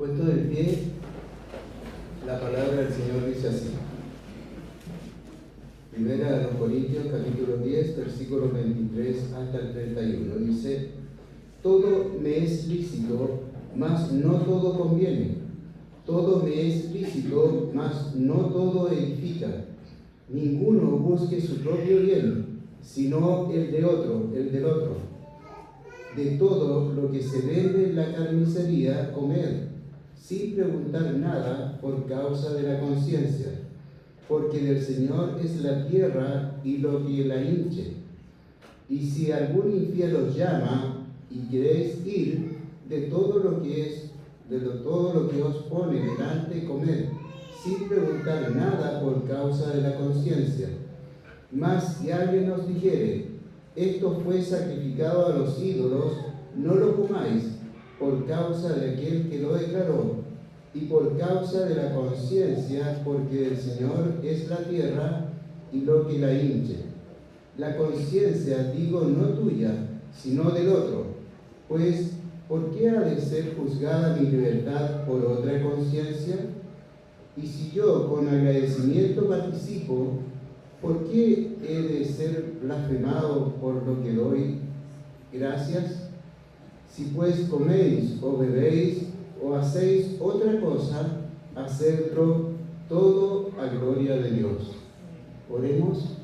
Puesto de pie, la palabra del Señor dice así. Primera de los Corintios, capítulo 10, versículos 23 hasta el 31. Dice: todo me es lícito, mas no todo conviene. Todo me es lícito, mas no todo edifica. Ninguno busque su propio bien, sino el de otro, el del otro. De todo lo que se vende en la carnicería, comed, sin preguntar nada por causa de la conciencia, porque del Señor es la tierra y lo que la hinche. Y si algún infiel os llama y queréis ir, de todo lo que os pone delante, comed, sin preguntar nada por causa de la conciencia. Mas si alguien os dijere: esto fue sacrificado a los ídolos, no lo comáis, por causa de aquel que lo declaró, y por causa de la conciencia, porque el Señor es la tierra y lo que la hinche. La conciencia, digo, no tuya, sino del otro. Pues, ¿por qué ha de ser juzgada mi libertad por otra conciencia? Y si yo con agradecimiento participo, ¿por qué he de ser blasfemado por lo que doy gracias? Si pues coméis o bebéis o hacéis otra cosa, hacedlo todo a gloria de Dios. Oremos.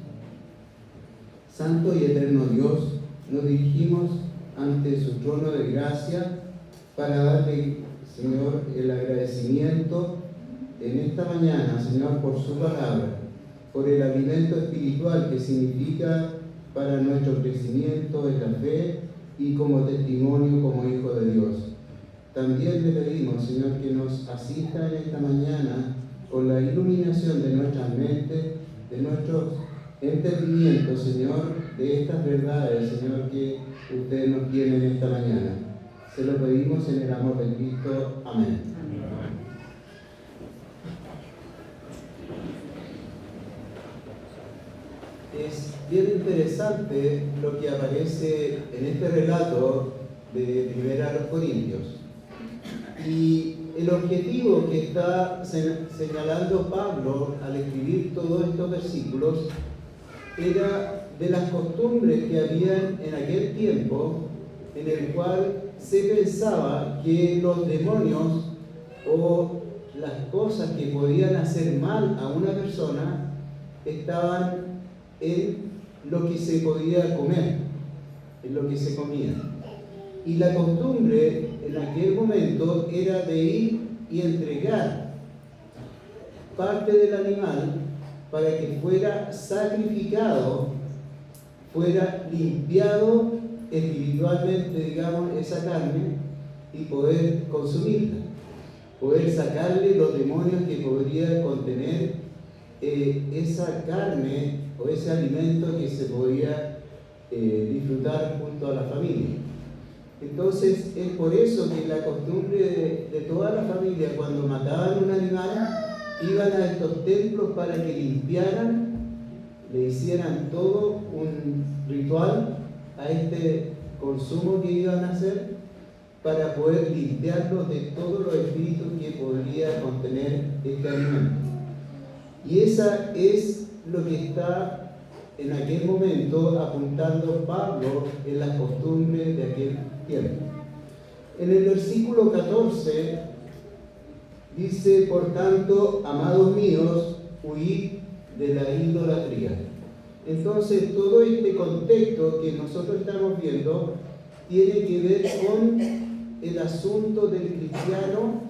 Santo y eterno Dios, nos dirigimos ante su trono de gracia para darle, Señor, el agradecimiento en esta mañana, Señor, por su palabra, por el alimento espiritual que significa para nuestro crecimiento en la fe y como testimonio como hijo de Dios. También le pedimos, Señor, que nos asista en esta mañana con la iluminación de nuestras mentes, de nuestros entendimientos, Señor, de estas verdades, Señor, que usted nos tiene en esta mañana. Se lo pedimos en el amor de Cristo. Amén. Es bien interesante lo que aparece en este relato de Primera de los Corintios. Y el objetivo que está señalando Pablo al escribir todos estos versículos era de las costumbres que habían en aquel tiempo, en el cual se pensaba que los demonios o las cosas que podían hacer mal a una persona estaban en lo que se podía comer, en lo que se comía. Y la costumbre en aquel momento era de ir y entregar parte del animal para que fuera sacrificado, fuera limpiado espiritualmente, digamos, esa carne y poder consumirla, poder sacarle los demonios que podría contener esa carne o ese alimento que se podía disfrutar junto a la familia. Entonces es por eso que la costumbre de toda la familia, cuando mataban un animal, iban a estos templos para que limpiaran, le hicieran todo un ritual a este consumo que iban a hacer, para poder limpiarlo de todos los espíritus que podría contener este alimento. Y esa es lo que está en aquel momento apuntando Pablo en las costumbres de aquel tiempo. En el versículo 14 dice: por tanto, amados míos, huid de la idolatría. Entonces, todo este contexto que nosotros estamos viendo tiene que ver con el asunto del cristiano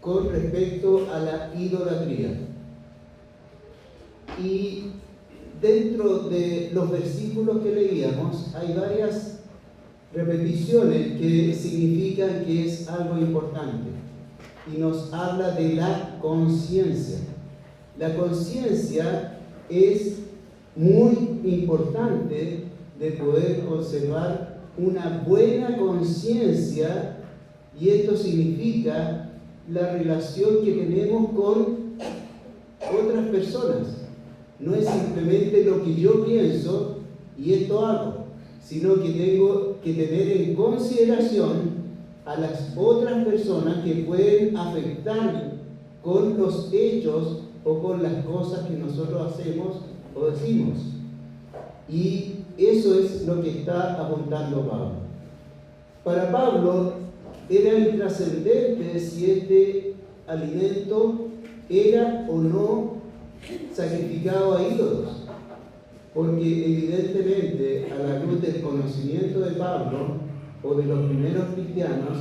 con respecto a la idolatría. Y dentro de los versículos que leíamos hay varias repeticiones que significan que es algo importante. Y nos habla de la conciencia. La conciencia es muy importante de poder conservar una buena conciencia, y esto significa la relación que tenemos con otras personas. No es simplemente lo que yo pienso y esto hago, sino que tengo que tener en consideración a las otras personas que pueden afectar con los hechos o con las cosas que nosotros hacemos o decimos. Y eso es lo que está apuntando Pablo. Para Pablo era intrascendente si este alimento era o no sacrificado a ídolos, porque evidentemente a la luz del conocimiento de Pablo o de los primeros cristianos,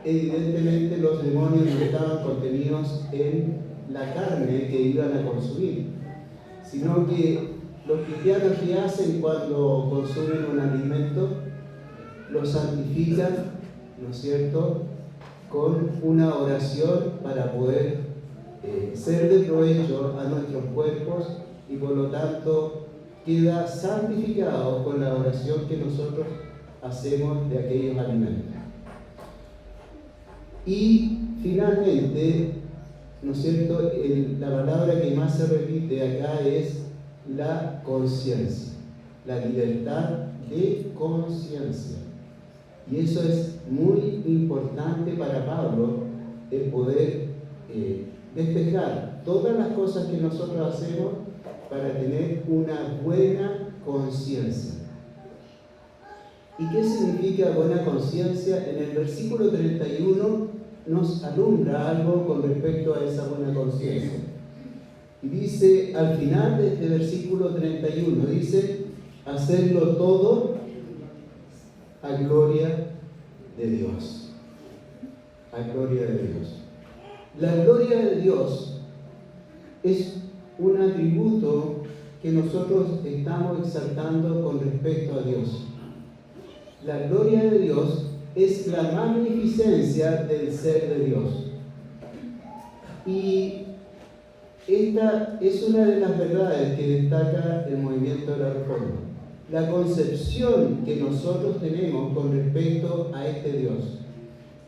evidentemente los demonios no estaban contenidos en la carne que iban a consumir, sino que los cristianos que hacen cuando consumen un alimento, lo santifican, ¿no es cierto?, con una oración para poder ser de provecho a nuestros cuerpos y por lo tanto queda santificado con la oración que nosotros hacemos de aquellos alimentos. Y finalmente, ¿no es cierto?, la palabra que más se repite acá es la conciencia, la libertad de conciencia. Y eso es muy importante para Pablo, el poder despejar todas las cosas que nosotros hacemos para tener una buena conciencia. ¿Y qué significa buena conciencia? En el versículo 31 nos alumbra algo con respecto a esa buena conciencia. Y dice, al final de este versículo 31, dice, hacerlo todo a gloria de Dios. A gloria de Dios. La gloria de Dios es un atributo que nosotros estamos exaltando con respecto a Dios. La gloria de Dios es la magnificencia del ser de Dios. Y esta es una de las verdades que destaca el movimiento de la Reforma. La concepción que nosotros tenemos con respecto a este Dios.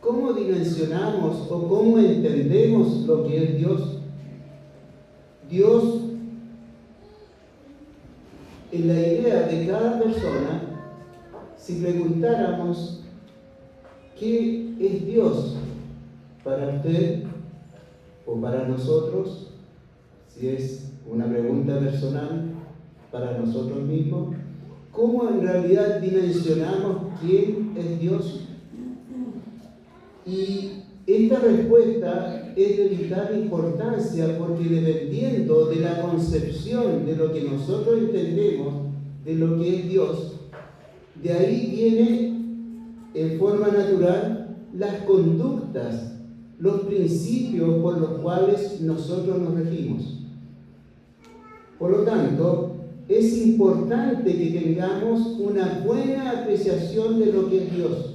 ¿Cómo dimensionamos o cómo entendemos lo que es Dios? Dios, en la idea de cada persona, si preguntáramos ¿qué es Dios para usted o para nosotros? Si es una pregunta personal para nosotros mismos, ¿cómo en realidad dimensionamos quién es Dios? Y esta respuesta es de vital importancia porque dependiendo de la concepción de lo que nosotros entendemos de lo que es Dios, de ahí viene en forma natural las conductas, los principios por los cuales nosotros nos regimos. Por lo tanto, es importante que tengamos una buena apreciación de lo que es Dios,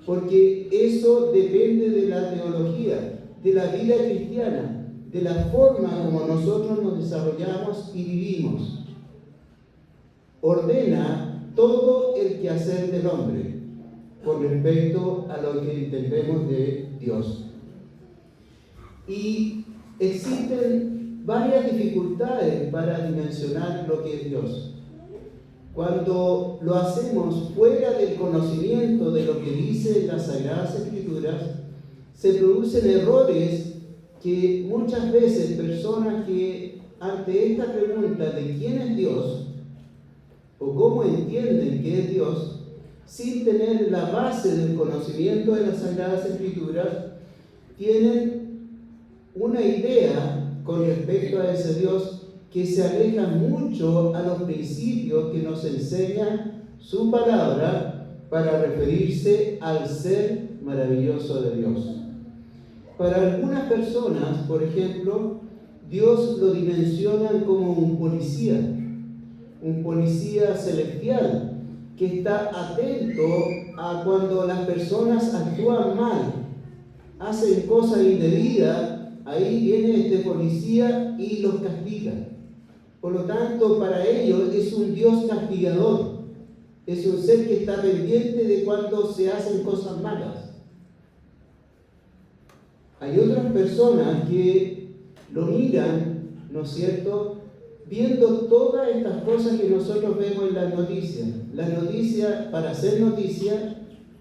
porque eso depende de la teología, de la vida cristiana, de la forma como nosotros nos desarrollamos y vivimos. Ordena todo el quehacer del hombre con respecto a lo que entendemos de Dios. Y existen varias dificultades para dimensionar lo que es Dios. Cuando lo hacemos fuera del conocimiento de lo que dicen las Sagradas Escrituras, se producen errores que muchas veces personas que ante esta pregunta de quién es Dios o cómo entienden que es Dios, sin tener la base del conocimiento de las Sagradas Escrituras, tienen una idea con respecto a ese Dios que se aleja mucho a los principios que nos enseña su palabra para referirse al ser maravilloso de Dios. Para algunas personas, por ejemplo, Dios lo dimensionan como un policía celestial, que está atento a cuando las personas actúan mal, hacen cosas indebidas, ahí viene este policía y los castiga. Por lo tanto, para ellos es un Dios castigador, es un ser que está pendiente de cuando se hacen cosas malas. Hay otras personas que lo miran, ¿no es cierto?, viendo todas estas cosas que nosotros vemos en las noticias. Las noticias, para ser noticias,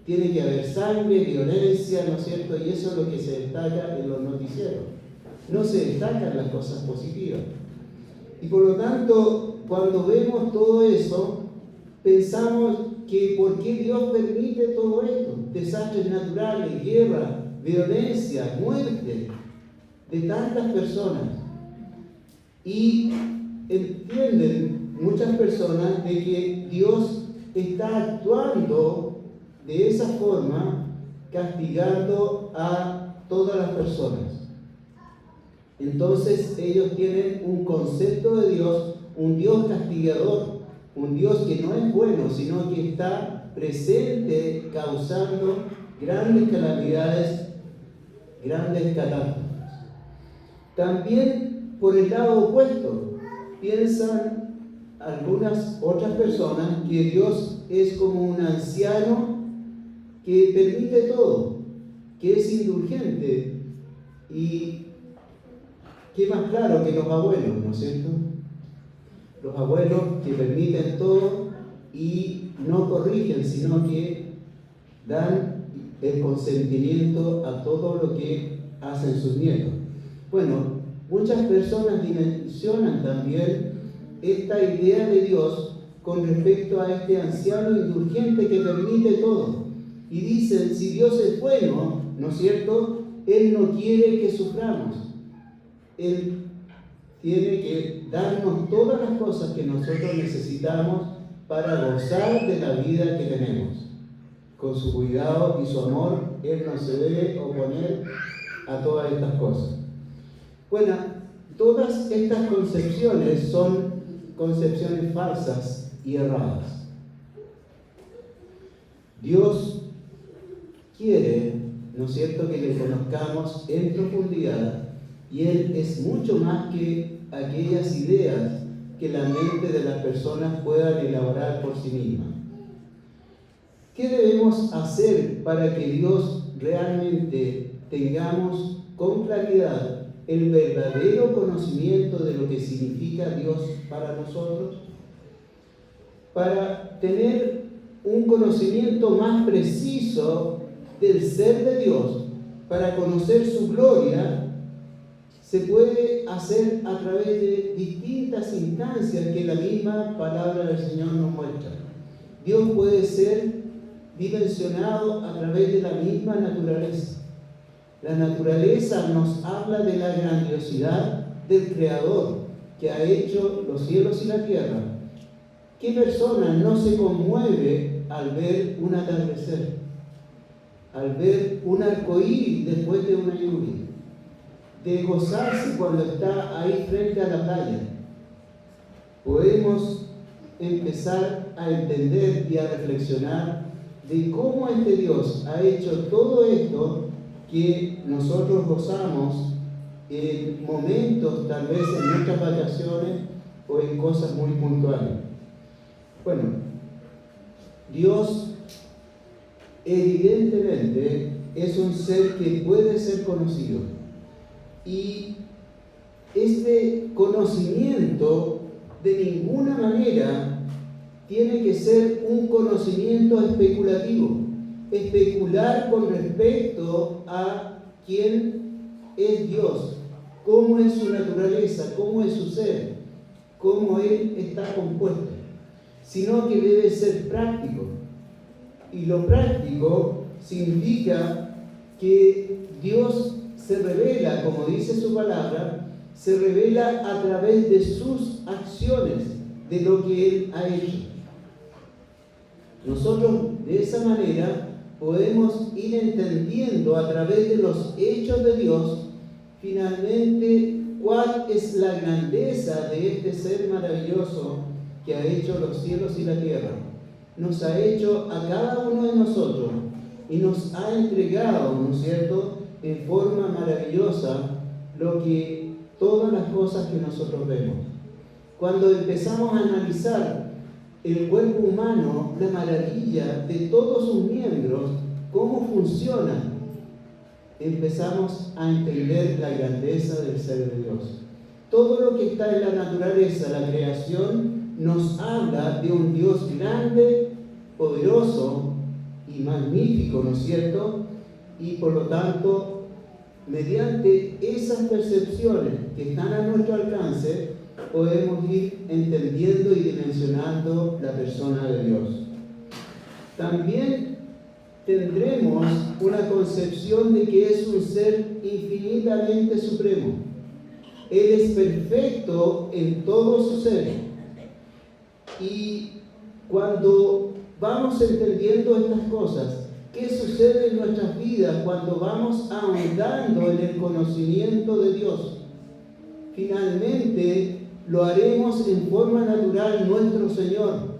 tiene que haber sangre, violencia, ¿no es cierto? Y eso es lo que se destaca en los noticieros. No se destacan las cosas positivas. Y por lo tanto, cuando vemos todo eso, pensamos que ¿por qué Dios permite todo esto? Desastres naturales, guerra, violencia, muerte de tantas personas. Y entienden muchas personas de que Dios está actuando de esa forma, castigando a todas las personas. Entonces ellos tienen un concepto de Dios, un Dios castigador, un Dios que no es bueno, sino que está presente causando grandes calamidades, grandes catástrofes. También por el lado opuesto, piensan algunas otras personas que Dios es como un anciano que permite todo, que es indulgente. Y qué más claro que los abuelos, ¿no es cierto? Los abuelos que permiten todo y no corrigen, sino que dan el consentimiento a todo lo que hacen sus nietos. Bueno, muchas personas dimensionan también esta idea de Dios con respecto a este anciano indulgente que permite todo. Y dicen, si Dios es bueno, ¿no es cierto? Él no quiere que suframos. Él tiene que darnos todas las cosas que nosotros necesitamos para gozar de la vida que tenemos. Con su cuidado y su amor, Él no se debe oponer a todas estas cosas. Bueno, todas estas concepciones son concepciones falsas y erradas. Dios quiere, ¿no es cierto?, que le conozcamos en profundidad, y Él es mucho más que aquellas ideas que la mente de las personas puedan elaborar por sí misma. ¿Qué debemos hacer para que Dios realmente tengamos con claridad el verdadero conocimiento de lo que significa Dios para nosotros? Para tener un conocimiento más preciso del ser de Dios, para conocer su gloria, se puede hacer a través de distintas instancias que la misma palabra del Señor nos muestra. Dios puede ser dimensionado a través de la misma naturaleza. La naturaleza nos habla de la grandiosidad del Creador que ha hecho los cielos y la tierra. ¿Qué persona no se conmueve al ver un atardecer, al ver un arcoíris después de una lluvia, de gozarse cuando está ahí frente a la playa? Podemos empezar a entender y a reflexionar de cómo este Dios ha hecho todo esto que nosotros gozamos en momentos, tal vez en nuestras vacaciones o en cosas muy puntuales. Bueno, Dios evidentemente es un ser que puede ser conocido, y este conocimiento de ninguna manera tiene que ser un conocimiento especulativo, especular con respecto a quién es Dios, cómo es su naturaleza, cómo es su ser, cómo Él está compuesto, sino que debe ser práctico. Y lo práctico significa que Dios se revela, como dice su palabra, se revela a través de sus acciones, de lo que Él ha hecho. Nosotros de esa manera podemos ir entendiendo a través de los hechos de Dios finalmente cuál es la grandeza de este ser maravilloso que ha hecho los cielos y la tierra. Nos ha hecho a cada uno de nosotros y nos ha entregado, ¿no es cierto?, en forma maravillosa todas las cosas que nosotros vemos. Cuando empezamos a analizar el cuerpo humano, la maravilla de todos sus miembros, cómo funcionan, empezamos a entender la grandeza del ser de Dios. Todo lo que está en la naturaleza, la creación, nos habla de un Dios grande, poderoso y magnífico, ¿no es cierto? Y por lo tanto, mediante esas percepciones que están a nuestro alcance, podemos ir entendiendo y dimensionando la persona de Dios. También tendremos una concepción de que es un ser infinitamente supremo. Él es perfecto en todo su ser. Y cuando vamos entendiendo estas cosas, ¿qué sucede en nuestras vidas cuando vamos ahondando en el conocimiento de Dios? Finalmente lo haremos en forma natural nuestro Señor.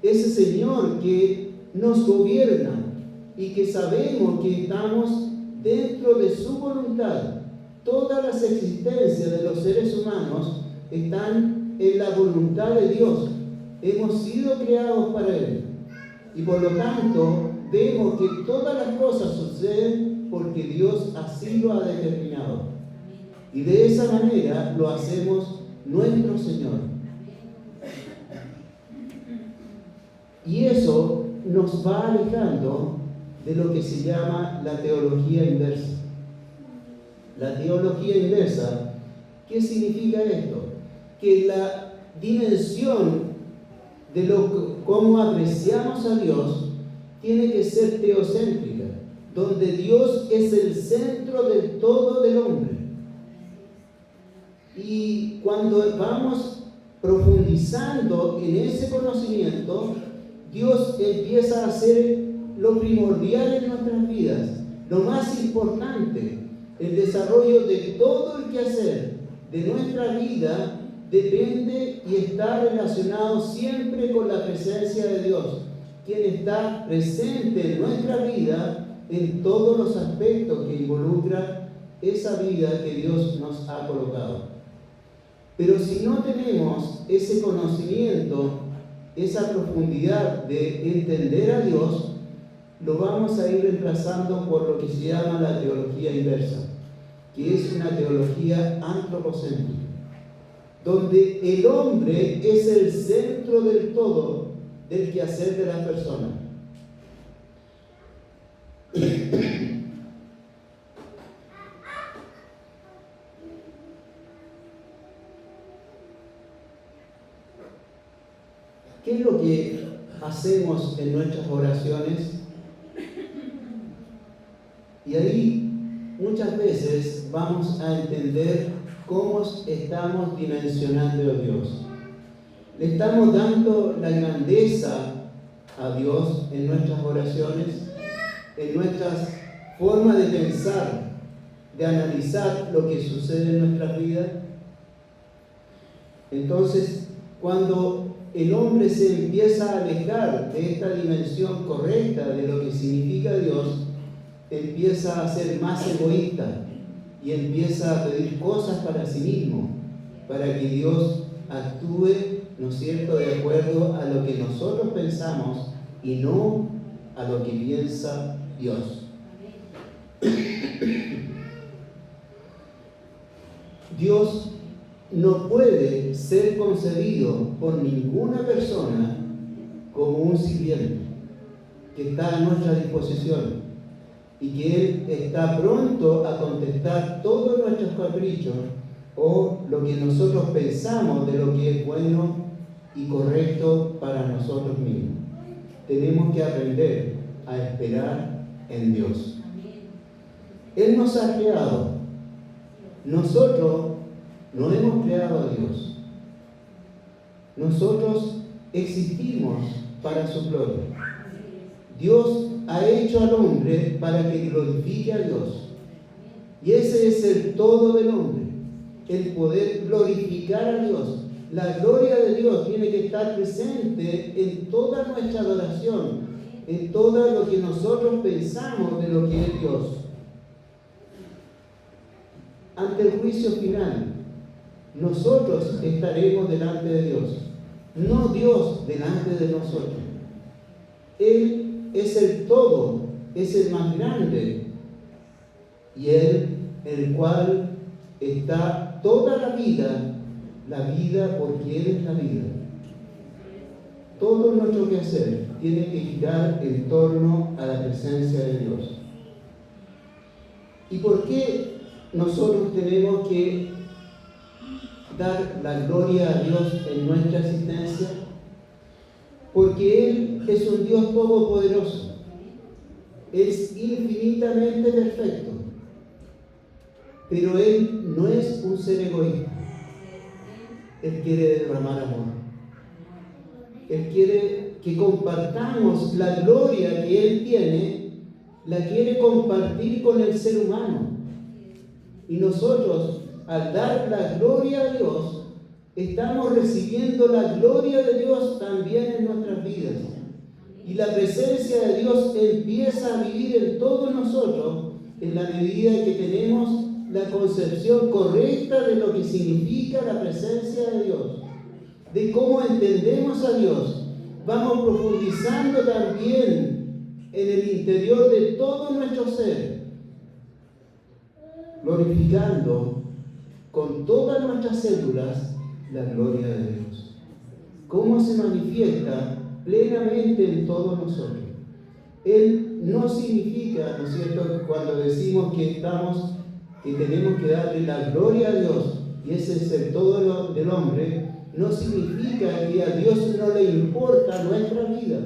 Ese Señor que nos gobierna y que sabemos que estamos dentro de su voluntad. Todas las existencias de los seres humanos están en la voluntad de Dios. Hemos sido creados para Él. Y por lo tanto, vemos que todas las cosas suceden porque Dios así lo ha determinado. Y de esa manera lo hacemos nuestro Señor. Y eso nos va alejando de lo que se llama la teología inversa. La teología inversa, ¿qué significa esto? Que la dimensión de cómo apreciamos a Dios tiene que ser teocéntrica, donde Dios es el centro del todo del hombre. Y cuando vamos profundizando en ese conocimiento, Dios empieza a ser lo primordial en nuestras vidas, lo más importante. El desarrollo de todo el quehacer de nuestra vida depende y está relacionado siempre con la presencia de Dios, quien está presente en nuestra vida en todos los aspectos que involucran esa vida que Dios nos ha colocado. Pero si no tenemos ese conocimiento, esa profundidad de entender a Dios, lo vamos a ir reemplazando por lo que se llama la teología inversa, que es una teología antropocéntrica, donde el hombre es el centro del todo del quehacer de las personas. ¿Qué es lo que hacemos en nuestras oraciones? Y ahí muchas veces vamos a entender cómo estamos dimensionando a Dios. Le estamos dando la grandeza a Dios en nuestras oraciones, en nuestras formas de pensar, de analizar lo que sucede en nuestras vidas. Entonces, cuando el hombre se empieza a alejar de esta dimensión correcta de lo que significa Dios, empieza a ser más egoísta y empieza a pedir cosas para sí mismo, para que Dios actúe, ¿no es cierto?, de acuerdo a lo que nosotros pensamos y no a lo que piensa Dios. Dios no puede ser concebido por ninguna persona como un sirviente que está a nuestra disposición y que Él está pronto a contestar todos nuestros caprichos o lo que nosotros pensamos de lo que es bueno y correcto para nosotros mismos. Tenemos que aprender a esperar en Dios. Él nos ha creado. Nosotros no hemos creado a Dios. Nosotros existimos para su gloria. Dios ha hecho al hombre para que glorifique a Dios. Y ese es el todo del hombre, el poder glorificar a Dios. La gloria de Dios tiene que estar presente en toda nuestra adoración, en todo lo que nosotros pensamos de lo que es Dios. Ante el juicio final, nosotros estaremos delante de Dios, no Dios delante de nosotros. Él es el todo, es el más grande, y Él, en el cual está toda la vida porque Él es la vida. Todo nuestro quehacer tiene que girar en torno a la presencia de Dios. ¿Y por qué nosotros tenemos que dar la gloria a Dios en nuestra existencia? Porque Él es un Dios todopoderoso, es infinitamente perfecto, pero Él no es un ser egoísta. Él quiere derramar amor. Él quiere que compartamos la gloria que Él tiene, la quiere compartir con el ser humano. Y nosotros, al dar la gloria a Dios, estamos recibiendo la gloria de Dios también en nuestras vidas. Y la presencia de Dios empieza a vivir en todos nosotros en la medida que tenemos la concepción correcta de lo que significa la presencia de Dios, de cómo entendemos a Dios. Vamos profundizando también en el interior de todo nuestro ser, glorificando con todas nuestras células la gloria de Dios. ¿Cómo se manifiesta plenamente en todos nosotros? Él no significa, ¿no es cierto?, cuando decimos que tenemos que darle la gloria a Dios, y ese es el todo del hombre, no significa que a Dios no le importa nuestra vida.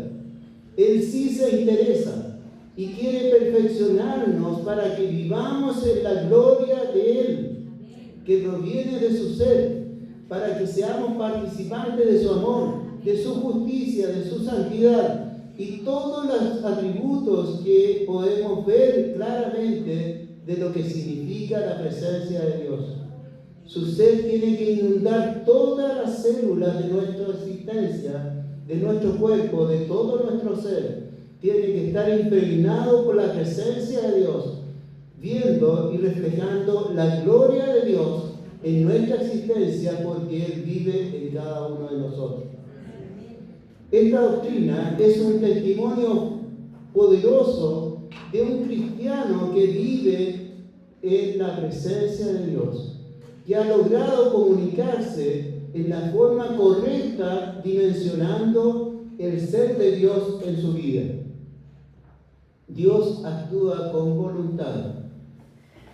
Él sí se interesa y quiere perfeccionarnos para que vivamos en la gloria de Él, que proviene de su ser, para que seamos participantes de su amor, de su justicia, de su santidad y todos los atributos que podemos ver claramente de lo que significa la presencia de Dios. Su ser tiene que inundar todas las células de nuestra existencia, de nuestro cuerpo, de todo nuestro ser. Tiene que estar impregnado por la presencia de Dios, viendo y reflejando la gloria de Dios en nuestra existencia, porque Él vive en cada uno de nosotros. Esta doctrina es un testimonio poderoso de un cristiano que vive en la presencia de Dios, que ha logrado comunicarse en la forma correcta, dimensionando el ser de Dios en su vida. Dios actúa con voluntad,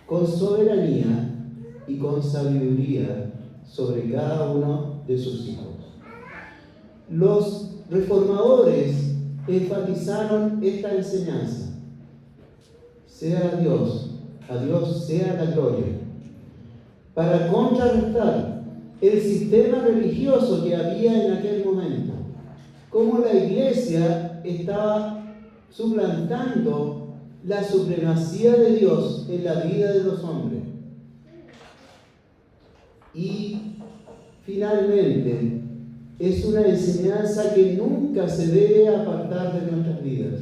con soberanía y con sabiduría sobre cada uno de sus hijos. Los reformadores enfatizaron esta enseñanza: sea Dios, a Dios sea la gloria, para contrarrestar el sistema religioso que había en aquel momento, cómo la iglesia estaba suplantando la supremacía de Dios en la vida de los hombres. Y finalmente, es una enseñanza que nunca se debe apartar de nuestras vidas.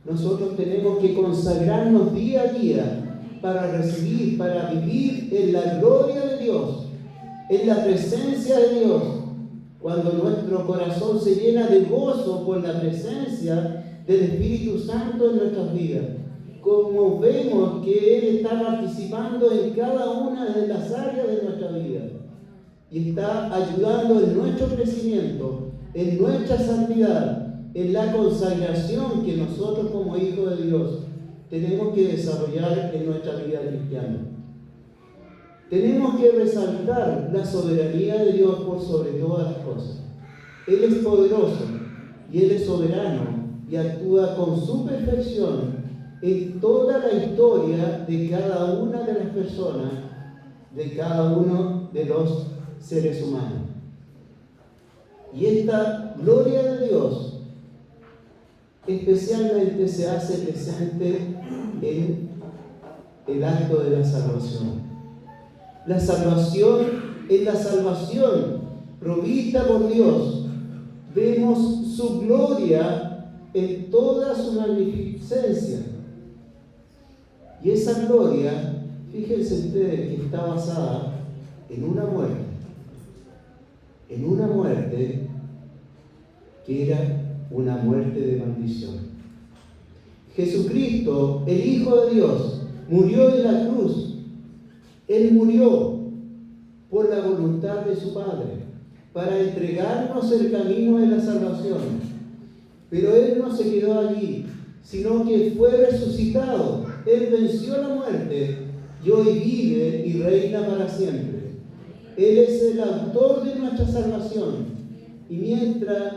Nosotros tenemos que consagrarnos día a día para recibir, para vivir en la gloria de Dios, en la presencia de Dios. Cuando nuestro corazón se llena de gozo por la presencia del Espíritu Santo en nuestras vidas, como vemos que Él está participando en cada una de las áreas de nuestra vida y está ayudando en nuestro crecimiento, en nuestra santidad, en la consagración que nosotros como hijos de Dios tenemos que desarrollar en nuestra vida cristiana. Tenemos que resaltar la soberanía de Dios por sobre todas las cosas. Él es poderoso y Él es soberano y actúa con su perfección en toda la historia de cada una de las personas, de cada uno de los seres humanos. Y esta gloria de Dios especialmente se hace presente en el acto de la salvación. La salvación, en la salvación provista por Dios, vemos su gloria en toda su magnificencia. Y esa gloria, fíjense ustedes que está basada en una muerte que era una muerte de maldición. Jesucristo, el Hijo de Dios, murió en la cruz. Él murió por la voluntad de su Padre, para entregarnos el camino de la salvación. Pero Él no se quedó allí, sino que fue resucitado. Él venció la muerte y hoy vive y reina para siempre. Él es el autor de nuestra salvación. Y mientras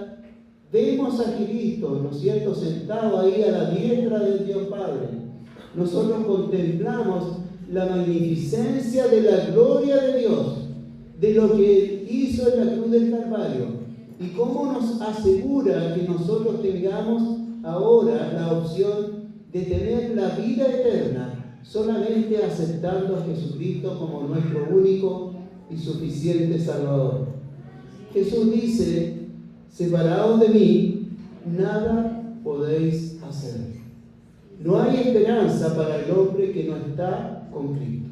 vemos a Cristo, ¿no es cierto?, sentado ahí a la diestra del Dios Padre, nosotros contemplamos la magnificencia de la gloria de Dios, de lo que Él hizo en la cruz del Calvario, y cómo nos asegura que nosotros tengamos ahora la opción de tener la vida eterna solamente aceptando a Jesucristo como nuestro único y suficiente Salvador. Jesús dice: separados de mí, nada podéis hacer. No hay esperanza para el hombre que no está con Cristo.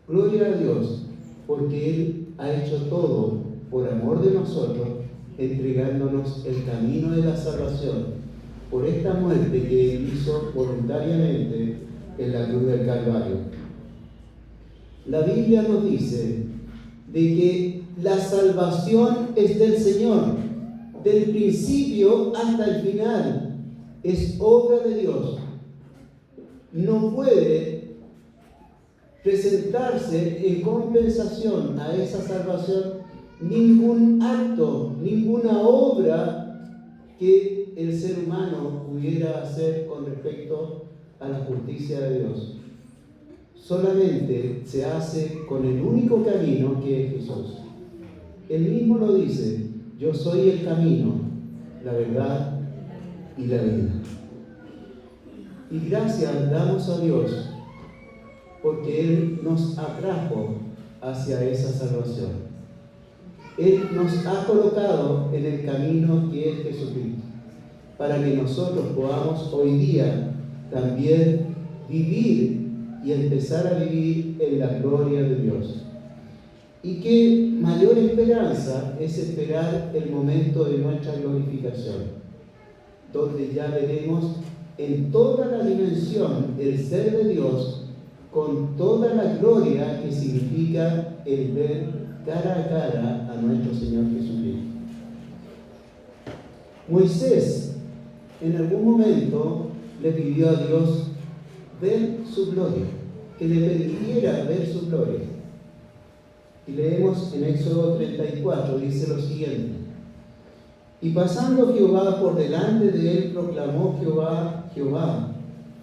Gloria a Dios, porque Él ha hecho todo por amor de nosotros, entregándonos el camino de la salvación por esta muerte que Él hizo voluntariamente en la cruz del Calvario. La Biblia nos dice de que la salvación es del Señor, del principio hasta el final, es obra de Dios. No puede presentarse en compensación a esa salvación ningún acto, ninguna obra que el ser humano pudiera hacer con respecto a la justicia de Dios. Solamente se hace con el único camino que es Jesús. Él mismo lo dice: yo soy el camino, la verdad y la vida. Y gracias damos a Dios porque Él nos atrajo hacia esa salvación. Él nos ha colocado en el camino que es Jesucristo, para que nosotros podamos hoy día también vivir y empezar a vivir en la gloria de Dios. Y qué mayor esperanza es esperar el momento de nuestra glorificación, donde ya veremos en toda la dimensión el ser de Dios, con toda la gloria que significa el ver cara a cara a nuestro Señor Jesucristo. Moisés en algún momento le pidió a Dios ver su gloria, que le permitiera ver su gloria. Y leemos en Éxodo 34, dice lo siguiente: y pasando Jehová por delante de él, proclamó Jehová,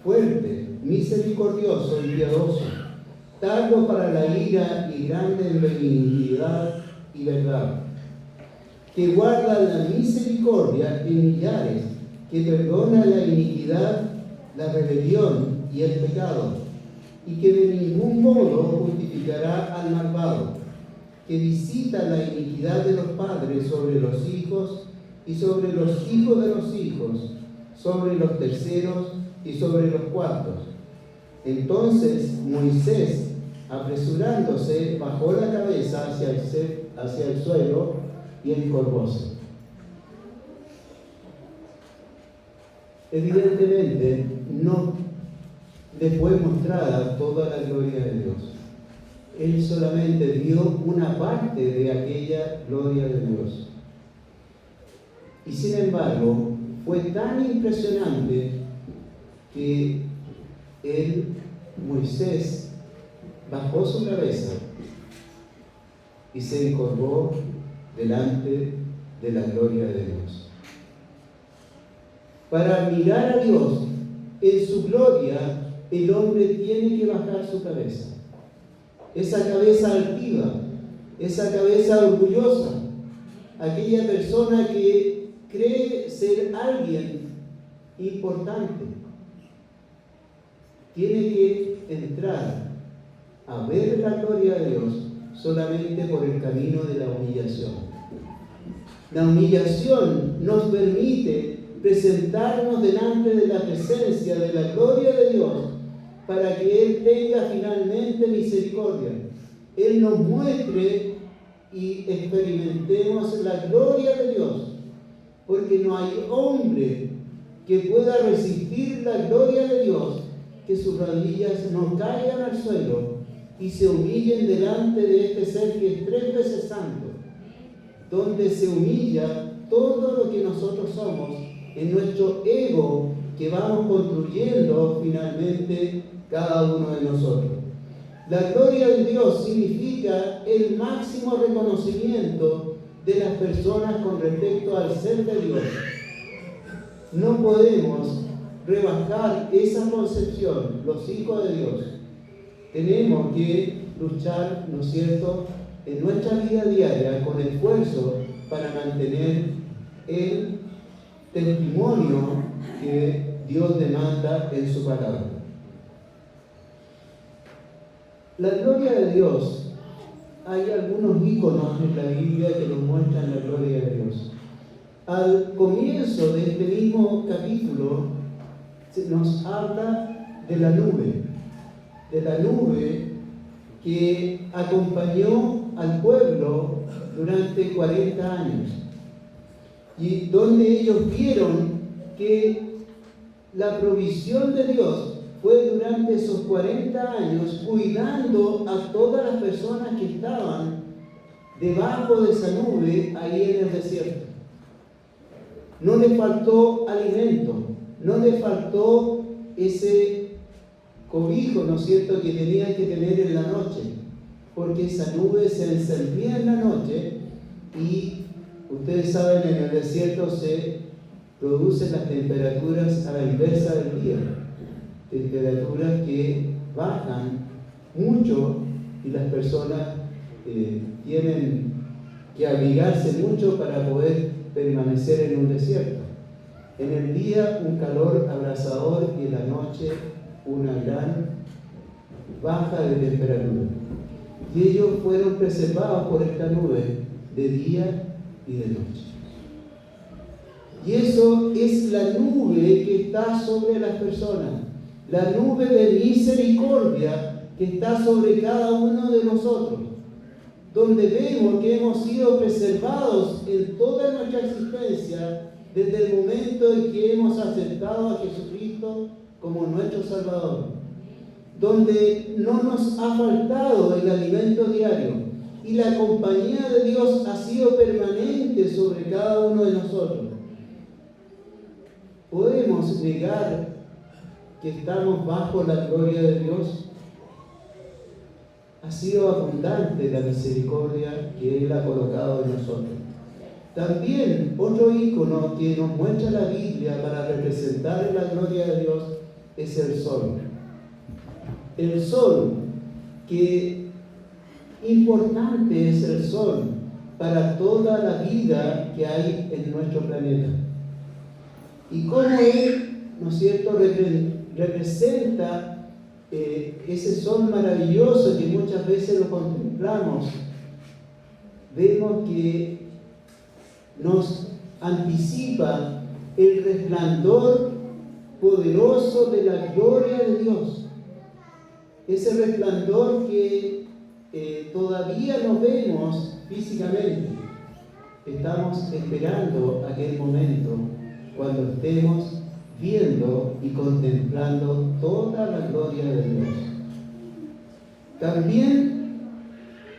fuerte, misericordioso y piadoso, tardo para la ira y grande en benignidad y verdad, que guarda la misericordia en millares, que perdona la iniquidad, la rebelión y el pecado, y que de ningún modo justificará al malvado, que visita la iniquidad de los padres sobre los hijos y sobre los hijos de los hijos, sobre los terceros y sobre los cuartos. Entonces Moisés, apresurándose, bajó la cabeza hacia el suelo y encorvóse. Evidentemente, no le fue mostrada toda la gloria de Dios. Él solamente vio una parte de aquella gloria de Dios. Y sin embargo, fue tan impresionante que Moisés, bajó su cabeza y se encorvó delante de la gloria de Dios. Para mirar a Dios en su gloria, el hombre tiene que bajar su cabeza. Esa cabeza altiva, esa cabeza orgullosa, aquella persona que cree ser alguien importante, tiene que entrar a ver la gloria de Dios solamente por el camino de la humillación. La humillación nos permite presentarnos delante de la presencia de la gloria de Dios para que Él tenga finalmente misericordia. Él nos muestre y experimentemos la gloria de Dios, porque no hay hombre que pueda resistir la gloria de Dios, que sus rodillas no caigan al suelo y se humillen delante de este ser que es 3 veces santo, donde se humilla todo lo que nosotros somos, en nuestro ego que vamos construyendo finalmente cada uno de nosotros. La gloria de Dios significa el máximo reconocimiento de las personas con respecto al ser de Dios. No podemos rebajar esa concepción, los hijos de Dios. Tenemos que luchar, ¿no es cierto?, en nuestra vida diaria con esfuerzo para mantener el testimonio que Dios demanda en su palabra. La gloria de Dios, hay algunos íconos en la Biblia que nos muestran la gloria de Dios. Al comienzo de este mismo capítulo nos habla de la nube que acompañó al pueblo durante 40 años y donde ellos vieron que la provisión de Dios fue durante esos 40 años cuidando a todas las personas que estaban debajo de esa nube ahí en el desierto. No le faltó alimento, no le faltó ese cobijo, ¿no es cierto?, que tenían que tener en la noche, porque esa nube se encendía en la noche y ustedes saben, en el desierto se producen las temperaturas a la inversa del día, temperaturas que bajan mucho y las personas tienen que abrigarse mucho para poder permanecer en un desierto. En el día un calor abrasador y en la noche una gran baja de temperatura. Y ellos fueron preservados por esta nube de día y de noche. Y eso es la nube que está sobre las personas, la nube de misericordia que está sobre cada uno de nosotros, donde vemos que hemos sido preservados en toda nuestra existencia desde el momento en que hemos aceptado a Jesucristo como nuestro Salvador, donde no nos ha faltado el alimento diario y la compañía de Dios ha sido permanente sobre cada uno de nosotros. ¿Podemos negar que estamos bajo la gloria de Dios? Ha sido abundante la misericordia que Él ha colocado en nosotros. También otro ícono que nos muestra la Biblia para representar la gloria de Dios es el sol. El sol, que importante es el sol para toda la vida que hay en nuestro planeta. Y cómo Él, ¿no es cierto?, representa ese sol maravilloso que muchas veces lo contemplamos. Vemos que nos anticipa el resplandor poderoso de la gloria de Dios. Ese resplandor que todavía no vemos físicamente. Estamos esperando aquel momento cuando estemos viendo y contemplando toda la gloria de Dios. También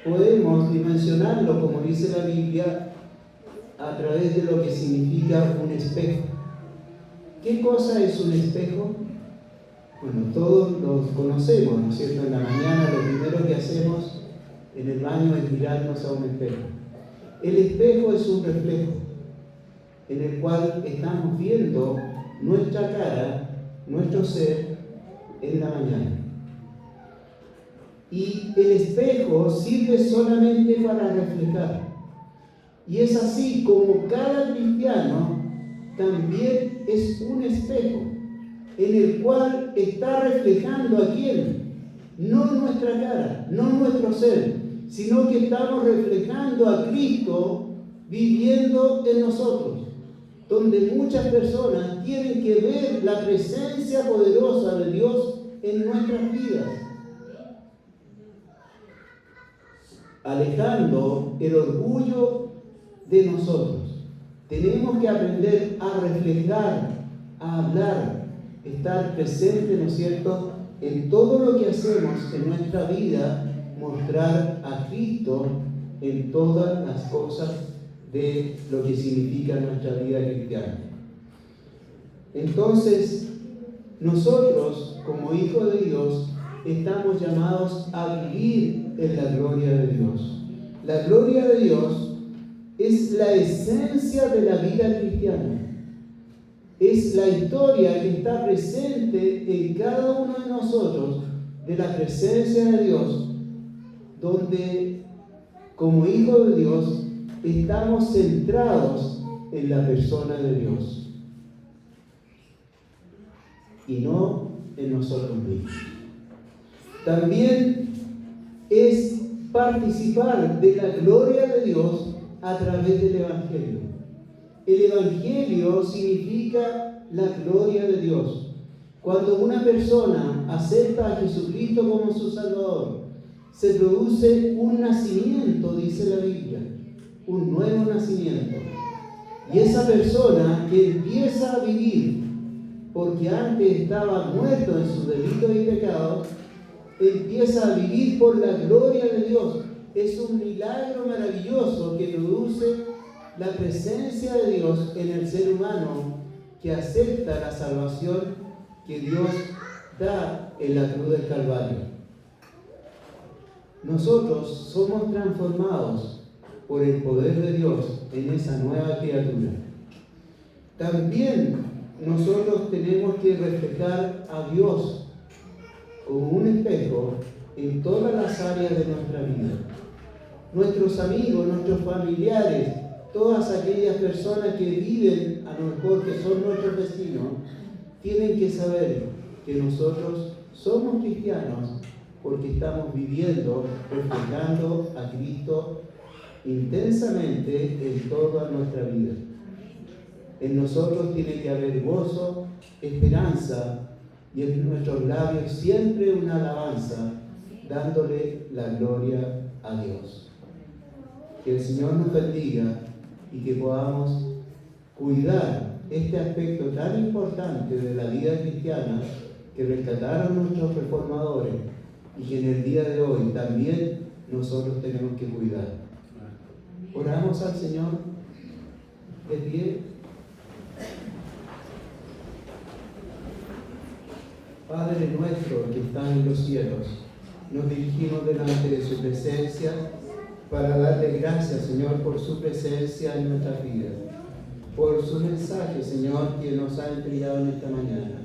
podemos dimensionarlo, como dice la Biblia, a través de lo que significa un espejo. ¿Qué cosa es un espejo? Bueno, todos los conocemos, ¿no es cierto? En la mañana lo primero que hacemos en el baño es mirarnos a un espejo. El espejo es un reflejo en el cual estamos viendo nuestra cara, nuestro ser en la mañana. Y el espejo sirve solamente para reflejar. Y es así como cada cristiano también es un espejo en el cual está reflejando a quién, no nuestra cara, no nuestro ser, sino que estamos reflejando a Cristo viviendo en nosotros, donde muchas personas tienen que ver la presencia poderosa de Dios en nuestras vidas, alejando el orgullo de nosotros. Tenemos que aprender a reflejar, a hablar, estar presente, ¿no es cierto?, en todo lo que hacemos en nuestra vida, mostrar a Cristo en todas las cosas de lo que significa nuestra vida cristiana. Entonces, nosotros, como hijos de Dios, estamos llamados a vivir en la gloria de Dios. La gloria de Dios es la esencia de la vida cristiana. Es la historia que está presente en cada uno de nosotros de la presencia de Dios, donde como hijos de Dios estamos centrados en la persona de Dios y no en nosotros mismos. También es participar de la gloria de Dios a través del Evangelio. El Evangelio significa la gloria de Dios. Cuando una persona acepta a Jesucristo como su Salvador, se produce un nacimiento, dice la Biblia, un nuevo nacimiento. Y esa persona que empieza a vivir, porque antes estaba muerto en sus delitos y pecados, empieza a vivir por la gloria de Dios. Es un milagro maravilloso que produce la presencia de Dios en el ser humano que acepta la salvación que Dios da en la cruz del Calvario. Nosotros somos transformados por el poder de Dios en esa nueva criatura. También nosotros tenemos que reflejar a Dios como un espejo en todas las áreas de nuestra vida. Nuestros amigos, nuestros familiares, todas aquellas personas que viven, a lo mejor que son nuestros vecinos, tienen que saber que nosotros somos cristianos porque estamos viviendo, reflejando a Cristo intensamente en toda nuestra vida. En nosotros tiene que haber gozo, esperanza y en nuestros labios siempre una alabanza, dándole la gloria a Dios. Que el Señor nos bendiga y que podamos cuidar este aspecto tan importante de la vida cristiana que rescataron nuestros reformadores y que en el día de hoy también nosotros tenemos que cuidar. Oramos al Señor de pie. Padre nuestro que está en los cielos, nos dirigimos delante de su presencia para darle gracias, Señor, por su presencia en nuestras vidas, por su mensaje, Señor, que nos ha entregado en esta mañana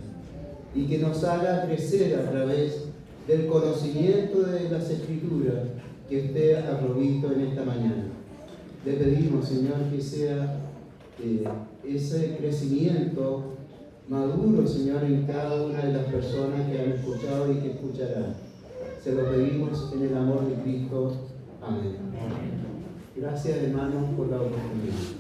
y que nos haga crecer a través del conocimiento de las Escrituras que usted ha provisto en esta mañana. Le pedimos, Señor, que sea ese crecimiento maduro, Señor, en cada una de las personas que han escuchado y que escucharán. Se lo pedimos en el amor de Cristo. Amén. Gracias, hermanos, por la oportunidad.